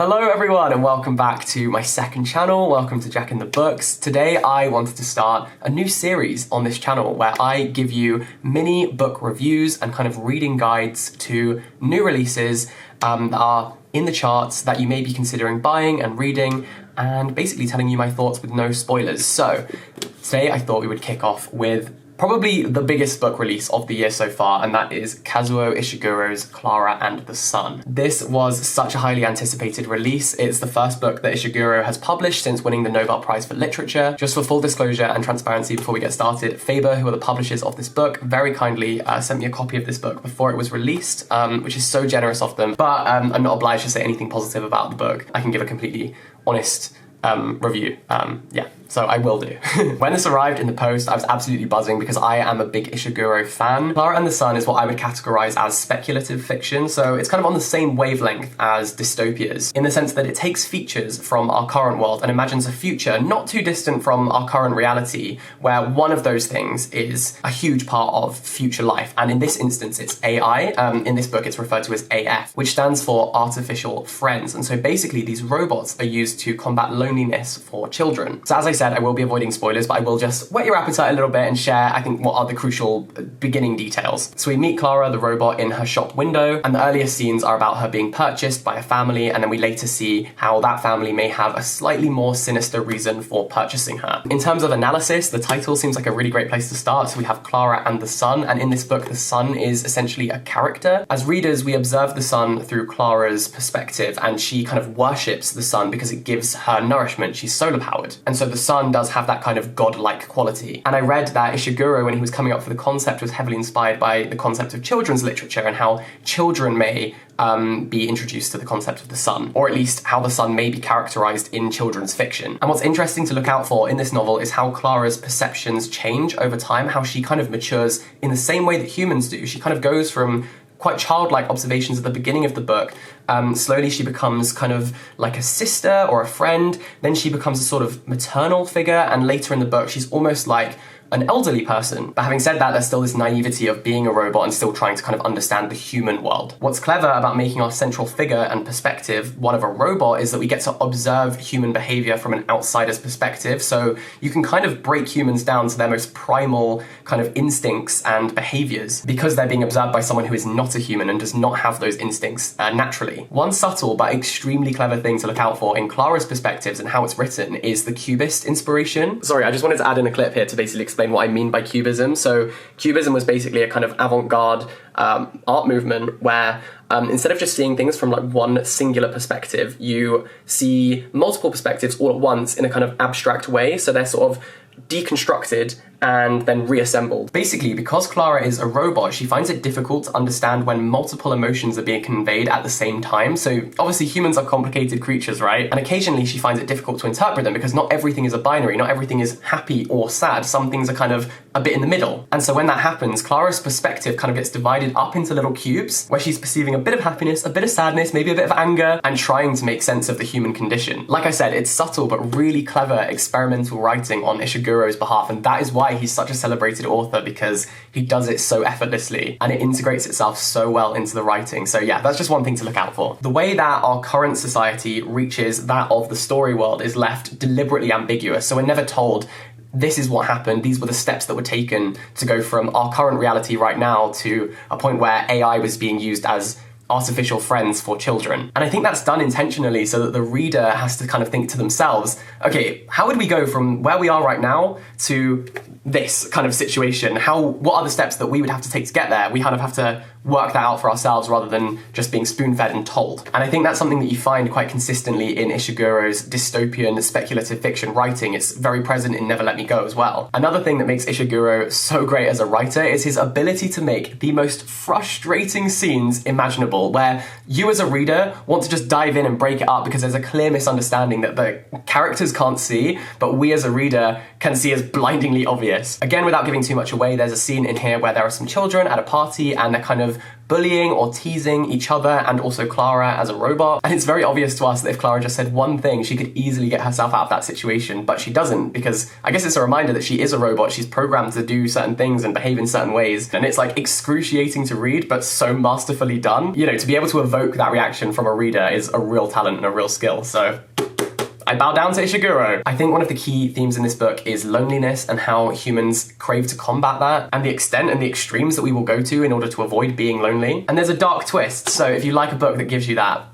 Hello everyone and welcome back to my second channel. Welcome to Jack in the Books. Today I wanted to start a new series on this channel where I give you mini book reviews and kind of reading guides to new releases that are in the charts that you may be considering buying and reading, and basically telling you my thoughts with no spoilers. So today I thought we would kick off with probably the biggest book release of the year so far, and that is Kazuo Ishiguro's Klara and the Sun. This was such a highly anticipated release. It's the first book that Ishiguro has published since winning the Nobel Prize for Literature. Just for full disclosure and transparency before we get started, Faber, who are the publishers of this book, very kindly sent me a copy of this book before it was released, which is so generous of them, but I'm not obliged to say anything positive about the book. I can give a completely honest review. So I will do. When this arrived in the post, I was absolutely buzzing because I am a big Ishiguro fan. Klara and the Sun is what I would categorize as speculative fiction, so it's kind of on the same wavelength as dystopias, in the sense that it takes features from our current world and imagines a future not too distant from our current reality, where one of those things is a huge part of future life, and in this instance it's AI. In this book it's referred to as AF, which stands for artificial friends, and so basically these robots are used to combat loneliness for children. So as I said, I will be avoiding spoilers, but I will just whet your appetite a little bit and share, I think, what are the crucial beginning details. So we meet Klara, the robot, in her shop window, and the earliest scenes are about her being purchased by a family, and then we later see how that family may have a slightly more sinister reason for purchasing her. In terms of analysis, the title seems like a really great place to start. So we have Klara and the Sun, and in this book, the Sun is essentially a character. As readers, we observe the Sun through Klara's perspective, and she kind of worships the Sun because it gives her nourishment. She's solar powered, and so the Sun does have that kind of godlike quality. And I read that Ishiguro, when he was coming up for the concept, was heavily inspired by the concept of children's literature and how children may be introduced to the concept of the sun, or at least how the sun may be characterized in children's fiction. And what's interesting to look out for in this novel is how Klara's perceptions change over time, how she kind of matures in the same way that humans do. She kind of goes from quite childlike observations at the beginning of the book. Slowly she becomes kind of like a sister or a friend, then she becomes a sort of maternal figure, and later in the book she's almost like an elderly person. But having said that, there's still this naivety of being a robot and still trying to kind of understand the human world. What's clever about making our central figure and perspective one of a robot is that we get to observe human behavior from an outsider's perspective, so you can kind of break humans down to their most primal kind of instincts and behaviors because they're being observed by someone who is not a human and does not have those instincts naturally. One subtle but extremely clever thing to look out for in Klara's perspectives and how it's written is the cubist inspiration. Sorry, I just wanted to add in a clip here to basically explain what I mean by cubism. So cubism was basically a kind of avant-garde art movement where instead of just seeing things from like one singular perspective, you see multiple perspectives all at once in a kind of abstract way. So they're sort of deconstructed and then reassembled. Basically, because Klara is a robot, she finds it difficult to understand when multiple emotions are being conveyed at the same time. So obviously humans are complicated creatures, right? And occasionally she finds it difficult to interpret them because not everything is a binary, not everything is happy or sad. Some things are kind of a bit in the middle. And so when that happens, Klara's perspective kind of gets divided up into little cubes where she's perceiving a bit of happiness, a bit of sadness, maybe a bit of anger, and trying to make sense of the human condition. Like I said, it's subtle but really clever experimental writing on Ishiguro's behalf, and that is why he's such a celebrated author, because he does it so effortlessly and it integrates itself so well into the writing. So yeah, that's just one thing to look out for. The way that our current society reaches that of the story world is left deliberately ambiguous, so we're never told this is what happened, these were the steps that were taken to go from our current reality right now to a point where AI was being used as artificial friends for children. And I think that's done intentionally so that the reader has to kind of think to themselves, okay, how would we go from where we are right now to this kind of situation? What are the steps that we would have to take to get there? We kind of have to work that out for ourselves rather than just being spoon-fed and told. And I think that's something that you find quite consistently in Ishiguro's dystopian speculative fiction writing. It's very present in Never Let Me Go as well. Another thing that makes Ishiguro so great as a writer is his ability to make the most frustrating scenes imaginable, where you as a reader want to just dive in and break it up because there's a clear misunderstanding that the characters can't see, but we as a reader can see as blindingly obvious. Again, without giving too much away, there's a scene in here where there are some children at a party and they're kind of of bullying or teasing each other and also Klara as a robot. And it's very obvious to us that if Klara just said one thing, she could easily get herself out of that situation, but she doesn't, because I guess it's a reminder that she is a robot. She's programmed to do certain things and behave in certain ways. And it's like excruciating to read, but so masterfully done. You know, to be able to evoke that reaction from a reader is a real talent and a real skill. So I bow down to Ishiguro. I think one of the key themes in this book is loneliness and how humans crave to combat that, and the extent and the extremes that we will go to in order to avoid being lonely. And there's a dark twist, so if you like a book that gives you that,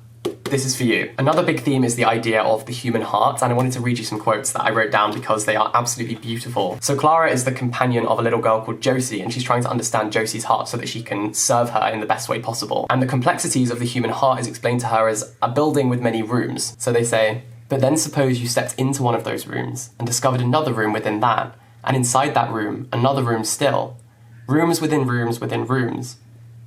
this is for you. Another big theme is the idea of the human heart, and I wanted to read you some quotes that I wrote down because they are absolutely beautiful. So Klara is the companion of a little girl called Josie, and she's trying to understand Josie's heart so that she can serve her in the best way possible. And the complexities of the human heart is explained to her as a building with many rooms. So they say, but then suppose you stepped into one of those rooms and discovered another room within that, and inside that room, another room still. Rooms within rooms within rooms.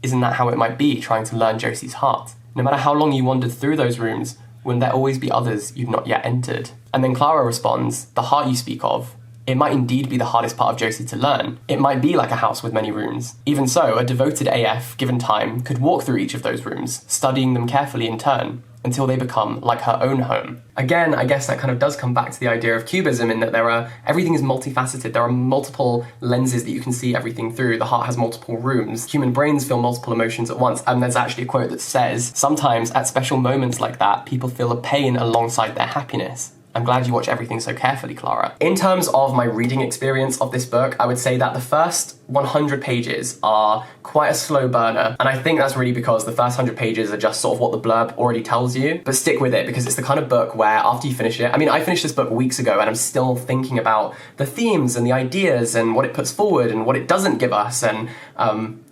Isn't that how it might be trying to learn Josie's heart? No matter how long you wandered through those rooms, wouldn't there always be others you've not yet entered? And then Klara responds, the heart you speak of, it might indeed be the hardest part of Josie to learn. It might be like a house with many rooms. Even so, a devoted AF, given time, could walk through each of those rooms, studying them carefully in turn, until they become like her own home. Again, I guess that kind of does come back to the idea of cubism, in that everything is multifaceted. There are multiple lenses that you can see everything through. The heart has multiple rooms. Human brains feel multiple emotions at once. And there's actually a quote that says, sometimes at special moments like that, people feel a pain alongside their happiness. I'm glad you watch everything so carefully, Klara. In terms of my reading experience of this book, I would say that the first 100 pages are quite a slow burner, and I think that's really because the first 100 pages are just sort of what the blurb already tells you, but stick with it because it's the kind of book where after you finish it, I mean, I finished this book weeks ago and I'm still thinking about the themes and the ideas and what it puts forward and what it doesn't give us, and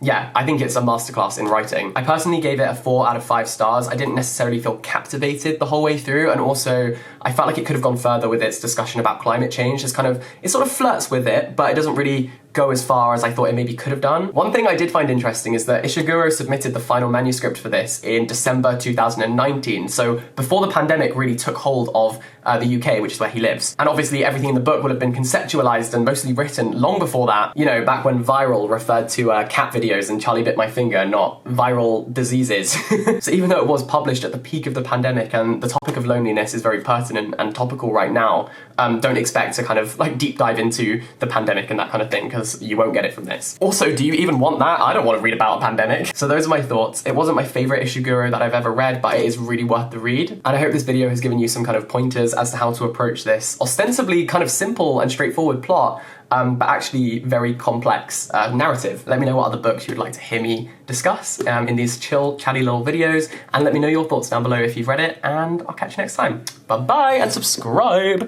yeah, I think it's a masterclass in writing. I personally gave it a 4 out of 5 stars. I didn't necessarily feel captivated the whole way through, and also I felt like it could have gone further with its discussion about climate change. It sort of flirts with it, but it doesn't really go as far as I thought it maybe could have done. One thing I did find interesting is that Ishiguro submitted the final manuscript for this in December 2019, so before the pandemic really took hold of the UK, which is where he lives. And obviously everything in the book would have been conceptualized and mostly written long before that, you know, back when viral referred to cat videos and Charlie bit my finger, not viral diseases. So even though it was published at the peak of the pandemic and the topic of loneliness is very pertinent and topical right now, don't expect to kind of like deep dive into the pandemic and that kind of thing, because you won't get it from this. Also, do you even want that? I don't want to read about a pandemic. So those are my thoughts. It wasn't my favorite Ishiguro that I've ever read, but it is really worth the read. And I hope this video has given you some kind of pointers as to how to approach this ostensibly kind of simple and straightforward plot, but actually very complex narrative. Let me know what other books you would like to hear me discuss in these chill, chatty little videos, and let me know your thoughts down below if you've read it, and I'll catch you next time. Bye-bye, and subscribe!